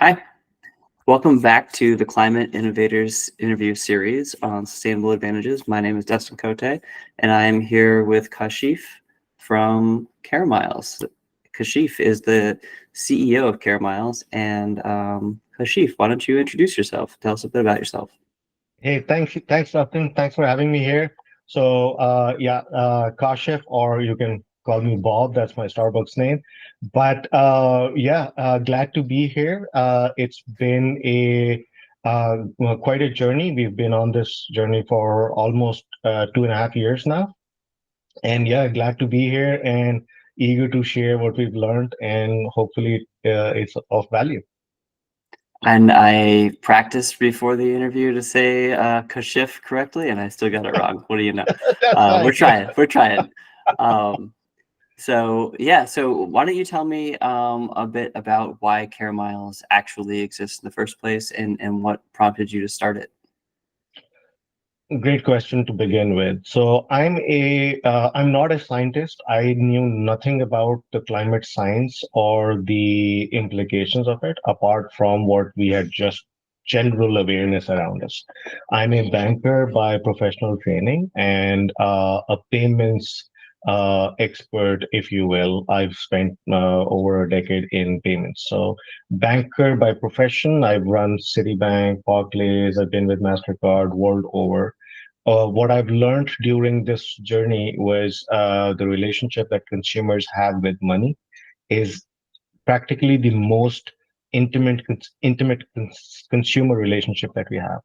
Hi, welcome back to the Climate Innovators interview series on sustainable advantages. My name is Dustin Cote, and I am here with Kashif from Caremiles. Kashif is the CEO of Caremiles, and Kashif, why don't you introduce yourself? Tell us a bit about yourself. Hey, thanks, Dustin. Thanks for having me here. Kashif, or you can call me Bob. That's my Starbucks name. Glad to be here. It's been quite a journey. We've been on this journey for almost 2.5 years now, and yeah, glad to be here and eager to share what we've learned, and hopefully, it's of value. And I practiced before the interview to say Kashif correctly, and I still got it wrong. What do you know? That's We're fine. trying. We're trying. Um, So why don't you tell me a bit about why Caremiles actually exists in the first place and what prompted you to start it? Great question to begin with. I'm not a scientist. I knew nothing about the climate science or the implications of it, apart from what we had just general awareness around us. I'm a banker by professional training and a payments expert, if you will. I've spent over a decade in payments. So, banker by profession, I've run Citibank, Barclays, I've been with MasterCard world over. What I've learned during this journey was the relationship that consumers have with money is practically the most consumer relationship that we have.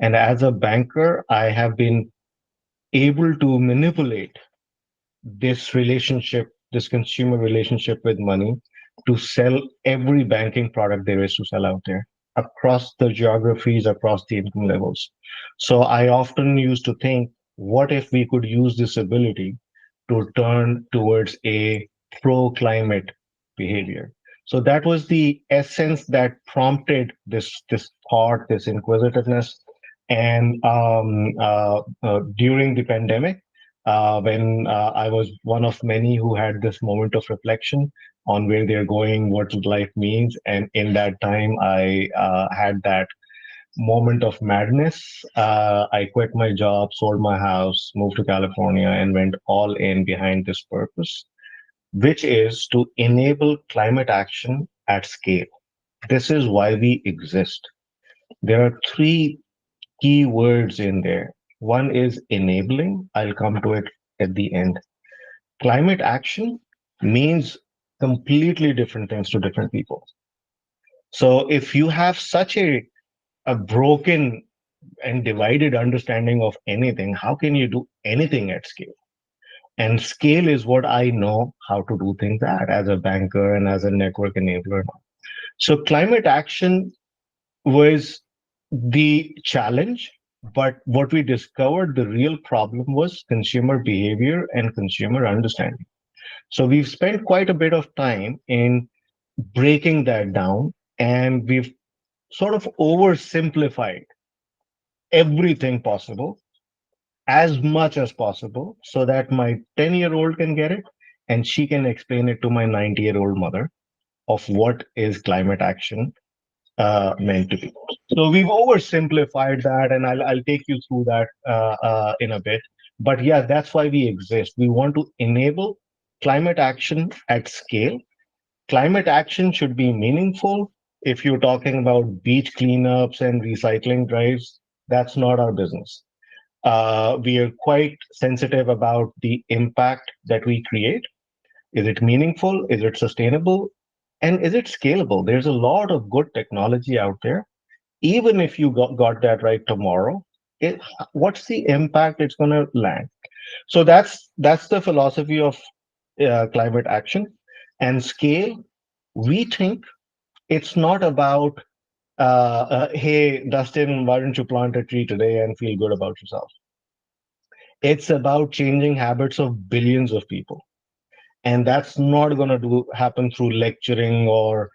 And as a banker, I have been able to manipulate this relationship, this consumer relationship with money, to sell every banking product there is to sell out there across the geographies, across the income levels. So I often used to think, what if we could use this ability to turn towards a pro climate behavior? So that was the essence that prompted this thought, this inquisitiveness. And during the pandemic, when I was one of many who had this moment of reflection on where they're going, what life means. And in that time, I had that moment of madness. I quit my job, sold my house, moved to California, and went all in behind this purpose, which is to enable climate action at scale. This is why we exist. There are three key words in there. One is enabling. I'll come to it at the end. Climate action means completely different things to different people. So if you have such a broken and divided understanding of anything, how can you do anything at scale? And scale is what I know how to do things at as a banker and as a network enabler now. So climate action was the challenge, but what we discovered the real problem was consumer behavior and consumer understanding. So we've spent quite a bit of time in breaking that down, and we've sort of oversimplified everything possible as much as possible so that my 10-year-old can get it and she can explain it to my 90-year-old mother of what is climate action meant to be. So we've oversimplified that, and I'll take you through that in a bit. But yeah, that's why we exist. We want to enable climate action at scale. Climate action should be meaningful. If you're talking about beach cleanups and recycling drives, that's not our business. We are quite sensitive about the impact that we create. Is it meaningful? Is it sustainable? And is it scalable? There's a lot of good technology out there. Even if you got that right tomorrow, it, what's the impact it's going to land? So that's the philosophy of climate action and scale. We think it's not about, hey, Dustin, why don't you plant a tree today and feel good about yourself? It's about changing habits of billions of people, and that's not going to do happen through lecturing or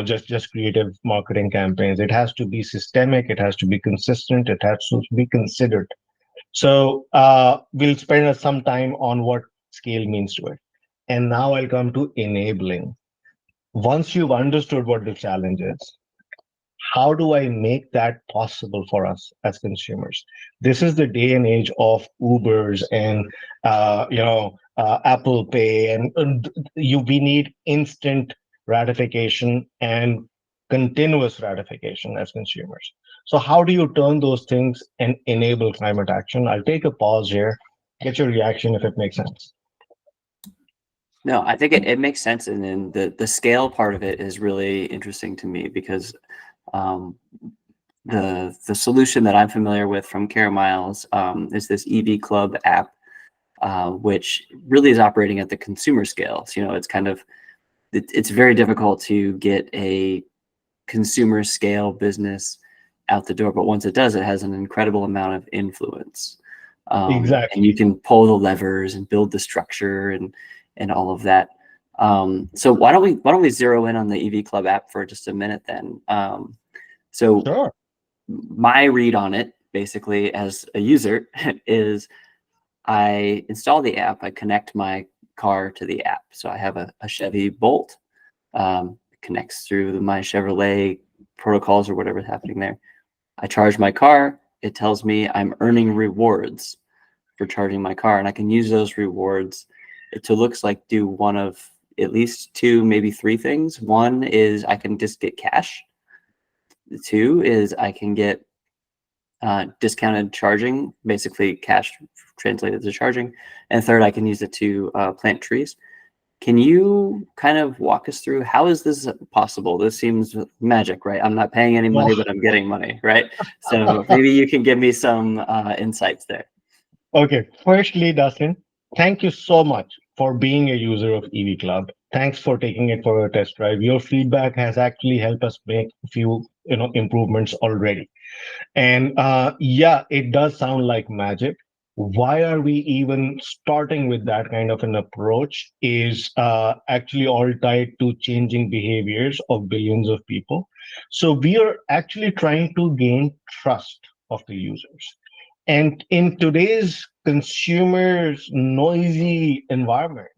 just creative marketing campaigns. It has to be systemic. It has to be consistent. It has to be considered. So we'll spend some time on what scale means to it, and now I'll come to enabling. Once you've understood what the challenge is, how do I make that possible for us as consumers? This is the day and age of Ubers and Apple Pay, and we need instant gratification and continuous gratification as consumers. So how do you turn those things and enable climate action? I'll take a pause here, get your reaction if it makes sense. No, I think it makes sense, and then the scale part of it is really interesting to me because um, the solution that I'm familiar with from Caremiles is this EV Club app, which really is operating at the consumer scale. So, it's kind of it's very difficult to get a consumer scale business out the door, but once it does, it has an incredible amount of influence, and Exactly. you can pull the levers and build the structure and all of that. So why don't we zero in on the EV Club app for just a minute then? So Sure. my read on it, basically, as a user, is I install the app, I connect my car to the app. So I have a Chevy Bolt, connects through my Chevrolet protocols or whatever's happening there. I charge my car. It tells me I'm earning rewards for charging my car, and I can use those rewards to looks like do one of at least two, maybe three things. One is I can just get cash. Two is I can get discounted charging, basically cash translated to charging. And third, I can use it to plant trees. Can you kind of walk us through how is this possible? This seems magic, right? I'm not paying any money, but I'm getting money, right? So maybe you can give me some insights there. Okay, firstly, Dustin, thank you so much for being a user of EV Club. Thanks for taking it for a test drive. Your feedback has actually helped us make a few, improvements already. And yeah, it does sound like magic. Why are we even starting with that kind of an approach is actually all tied to changing behaviors of billions of people. So we are actually trying to gain trust of the users. And in today's consumers noisy environment,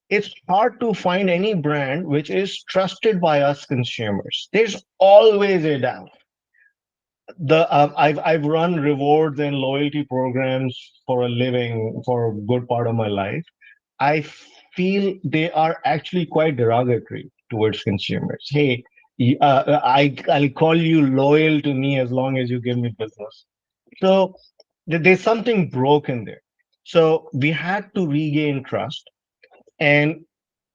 it's hard to find any brand which is trusted by us consumers. There's always a doubt. I've run rewards and loyalty programs for a living for a good part of my life. I feel they are actually quite derogatory towards consumers. Hey, I'll call you loyal to me as long as you give me business. So there's something broken there. So we had to regain trust. And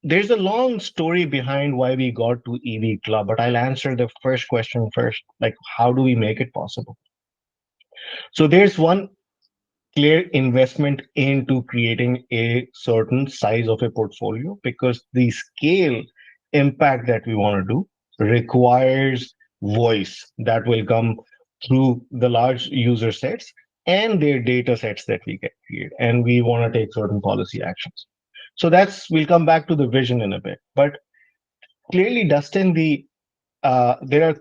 there's a long story behind why we got to EV Club, but I'll answer the first question first. Like, how do we make it possible? So there's one clear investment into creating a certain size of a portfolio because the scale impact that we want to do requires voice that will come through the large user sets and their data sets that we get create, and we want to take certain policy actions. So that's we'll come back to the vision in a bit, but clearly, Dustin, there are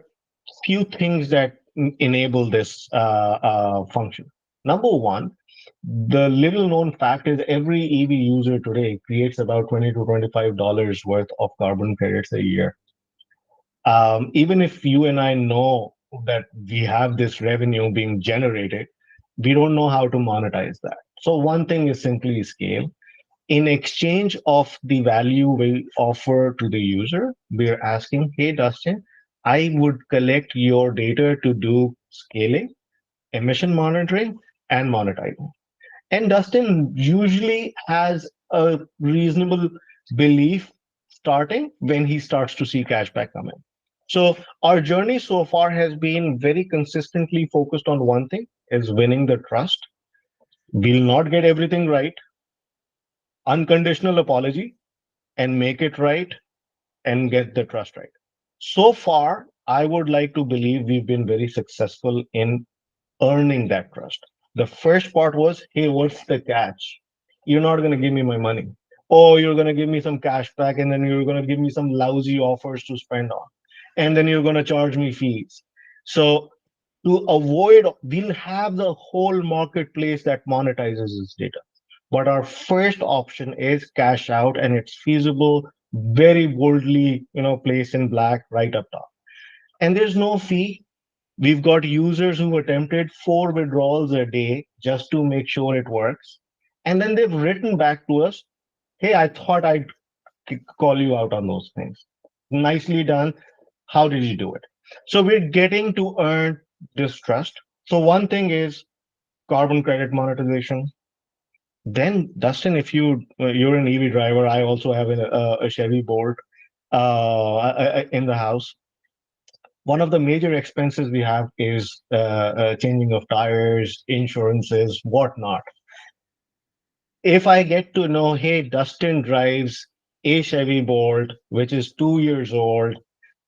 few things that enable this function. Number one, the little known fact is every EV user today creates about $20 to $25 worth of carbon credits a year. Even if you and I know that we have this revenue being generated, we don't know how to monetize that. So one thing is simply scale. In exchange of the value we offer to the user, we're asking, hey, Dustin, I would collect your data to do scaling, emission monitoring, and monetizing. And Dustin usually has a reasonable belief starting when he starts to see cashback come in. So our journey so far has been very consistently focused on one thing is winning the trust. We'll not get everything right. Unconditional apology and make it right and get the trust right. So far, I would like to believe we've been very successful in earning that trust. The first part was, hey, what's the catch? You're not going to give me my money. Oh, you're going to give me some cash back and then you're going to give me some lousy offers to spend on. And then you're going to charge me fees. So to avoid, we'll have the whole marketplace that monetizes this data. But our first option is cash out, and it's feasible very boldly, placed in black right up top. And there's no fee. We've got users who attempted 4 withdrawals a day just to make sure it works. And then they've written back to us, hey, I thought I'd call you out on those things. Nicely done. How did you do it? So we're getting to earn this trust. So one thing is carbon credit monetization. Then, Dustin, if you're an EV driver, I also have a Chevy Bolt in the house. One of the major expenses we have is changing of tires, insurances, whatnot. If I get to know, hey, Dustin drives a Chevy Bolt, which is 2 years old,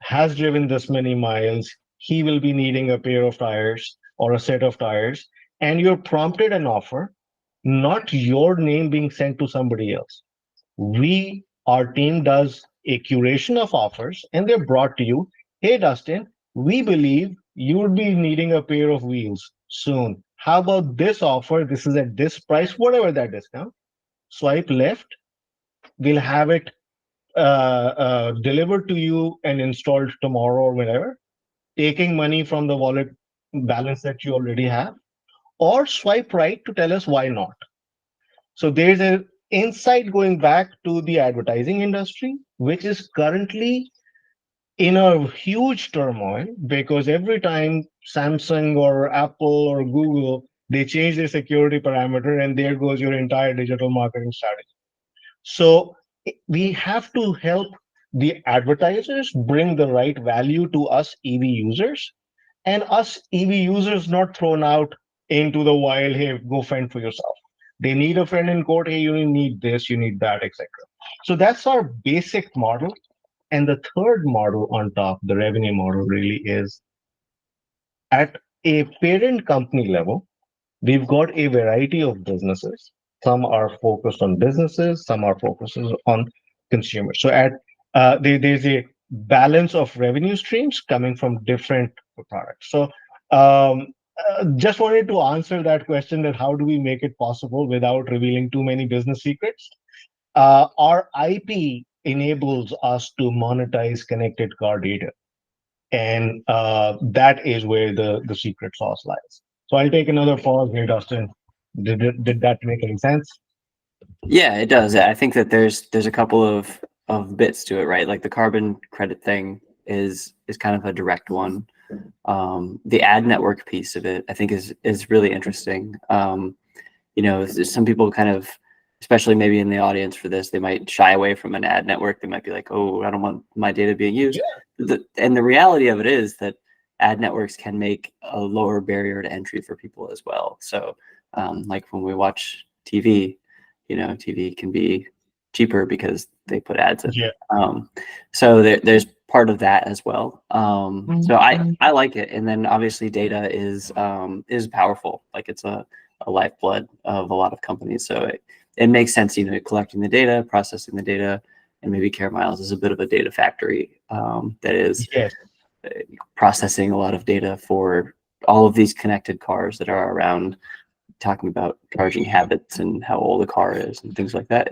has driven this many miles, he will be needing a pair of tires or a set of tires, and you're prompted an offer, not your name being sent to somebody else. Our team does a curation of offers and they're brought to you. Hey, Dustin, we believe you will be needing a pair of wheels soon. How about this offer? This is at this price, whatever that discount. Swipe left, we'll have it delivered to you and installed tomorrow or whenever, taking money from the wallet balance that you already have, or swipe right to tell us why not. So there's an insight going back to the advertising industry, which is currently in a huge turmoil because every time Samsung or Apple or Google they change their security parameter and there goes your entire digital marketing strategy. So we have to help the advertisers bring the right value to us EV users and us EV users not thrown out into the wild, hey, go fend for yourself. They need a friend in court, hey, you need this, you need that, etc. So that's our basic model. And the third model on top, the revenue model really is at a parent company level, we've got a variety of businesses. Some are focused on businesses, some are focused on consumers. So there's a balance of revenue streams coming from different products. So just wanted to answer that question that how do we make it possible without revealing too many business secrets? Our IP enables us to monetize connected car data. And that is where the secret sauce lies. So I'll take another pause here, Dustin. Did that make any sense? Yeah, it does. I think that there's a couple of bits to it, right? Like the carbon credit thing is kind of a direct one. The ad network piece of it, I think, is really interesting. Some people kind of, especially maybe in the audience for this, they might shy away from an ad network. They might be like, "Oh, I don't want my data being used." Yeah. And the reality of it is that ad networks can make a lower barrier to entry for people as well. So, like when we watch TV, TV can be cheaper because they put ads in. Yeah. So there's part of that as well. So I like it. And then obviously data is powerful. Like it's a lifeblood of a lot of companies. So it makes sense, collecting the data, processing the data, and maybe Caremiles is a bit of a data factory that is Yes. processing a lot of data for all of these connected cars that are around, talking about charging habits and how old a car is and things like that.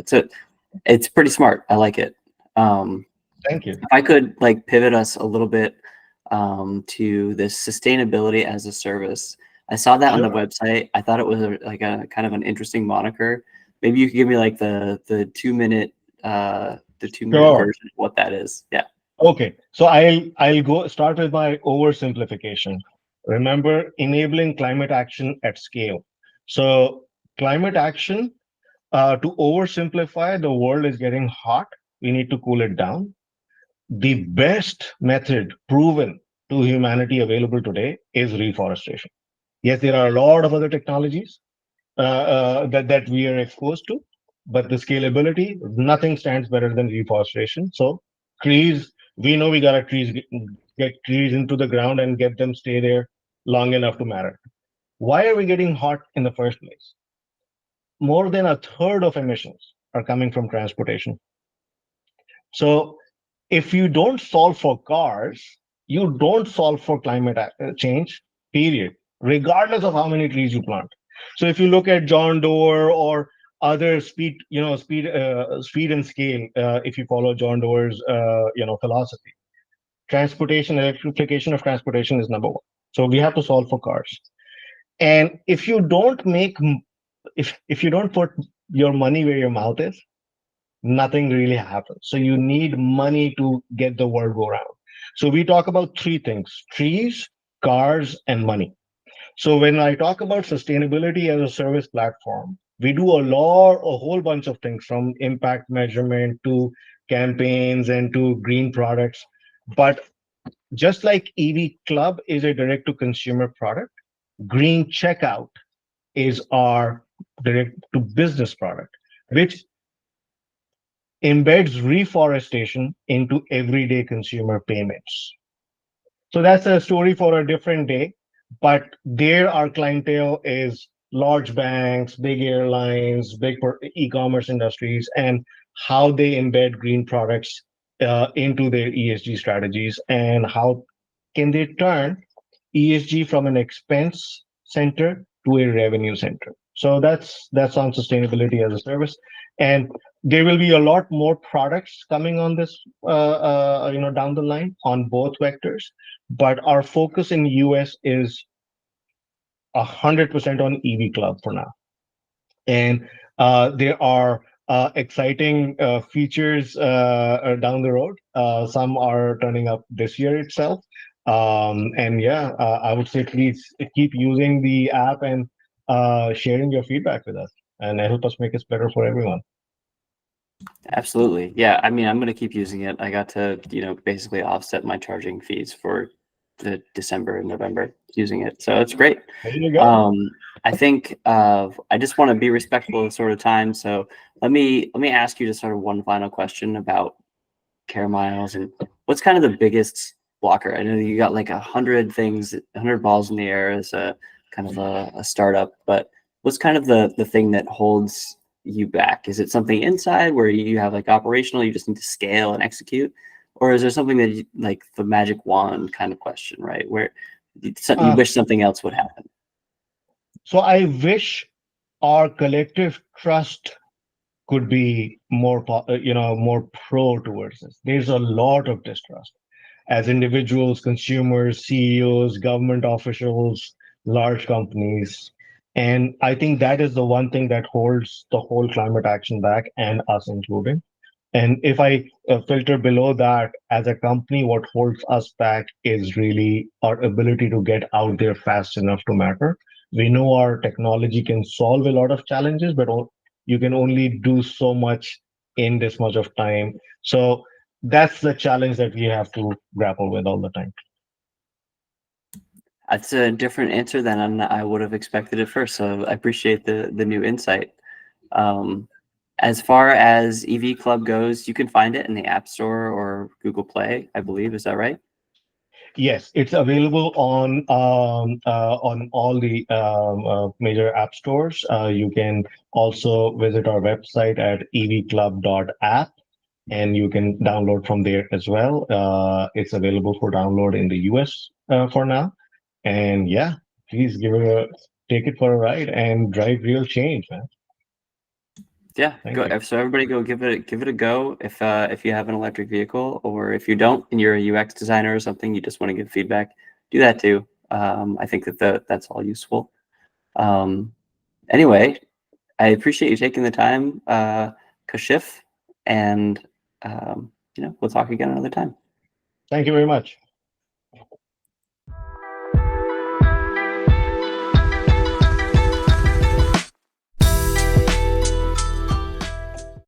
It's pretty smart. I like it. Thank you. If I could pivot us a little bit to this sustainability as a service. I saw that on the website. I thought it was a kind of an interesting moniker. Maybe you could give me the 2 minute Sure. version of what that is. Yeah. Okay. So I'll go start with my oversimplification. Remember, enabling climate action at scale. So climate action, to oversimplify, the world is getting hot. We need to cool it down. The best method proven to humanity available today is reforestation. Yes, there are a lot of other technologies that we are exposed to, but the scalability, nothing stands better than reforestation. So trees, we know we gotta get trees into the ground and get them stay there long enough to matter. Why are we getting hot in the first place? More than a third of emissions are coming from transportation. So if you don't solve for cars, you don't solve for climate change, period, regardless of how many trees you plant. So if you look at John Doerr or other speed and scale. If you follow John Doerr's philosophy, transportation, electrification of transportation is number one. So we have to solve for cars. And if you don't put your money where your mouth is, nothing really happens. So you need money to get the world go round. So we talk about three things: trees, cars, and money. So when I talk about sustainability as a service platform, we do a whole bunch of things, from impact measurement to campaigns and to green products. But just like EV Club is a direct to consumer product, Green Checkout is our direct to business product, which embeds reforestation into everyday consumer payments. So that's a story for a different day. But there, our clientele is large banks, big airlines, e-commerce industries, and how they embed green products into their ESG strategies, and how can they turn ESG from an expense center to a revenue center. So that's on sustainability as a service, and there will be a lot more products coming on this, down the line on both vectors. But our focus in US is 100% on EV Club for now, and there are exciting features down the road. Some are turning up this year itself, and yeah, I would say please keep using the app and sharing your feedback with us, and help us make it better for everyone. Absolutely. Yeah. I mean, I'm going to keep using it. I got to, basically offset my charging fees for the December and November using it. So it's great. There you go. I think I just want to be respectful of sort of time. So let me ask you just sort of one final question about Caremiles, and what's kind of the biggest blocker? I know you got like 100 balls in the air as a kind of a startup, but what's kind of the thing that holds you back? Is it something inside where you have like operational, you just need to scale and execute? Or is there something that like the magic wand kind of question, right? Where you Uh, wish something else would happen? so I wish our collective trust could be more pro towards this. There's a lot of distrust as individuals, consumers, CEOs, government officials, large companies. And I think that is the one thing that holds the whole climate action back, and us included. And if I filter below that, as a company, what holds us back is really our ability to get out there fast enough to matter. We know our technology can solve a lot of challenges, but you can only do so much in this much of time. So that's the challenge that we have to grapple with all the time. That's a different answer than I would have expected at first. So I appreciate the new insight. Um, as far as EV Club goes, you can find it in the App Store or Google Play, I believe. Is that right? Yes, it's available on all the major app stores. You can also visit our website at evclub.app, and you can download from there as well. It's available for download in the US for now. And yeah, please take it for a ride and drive real change, man. Yeah, Thank go. you. So everybody go give it a go if you have an electric vehicle, or if you don't and you're a UX designer or something, you just want to give feedback, do that too. I think that's all useful. Um, anyway, I appreciate you taking the time, Kashif, and we'll talk again another time. Thank you very much.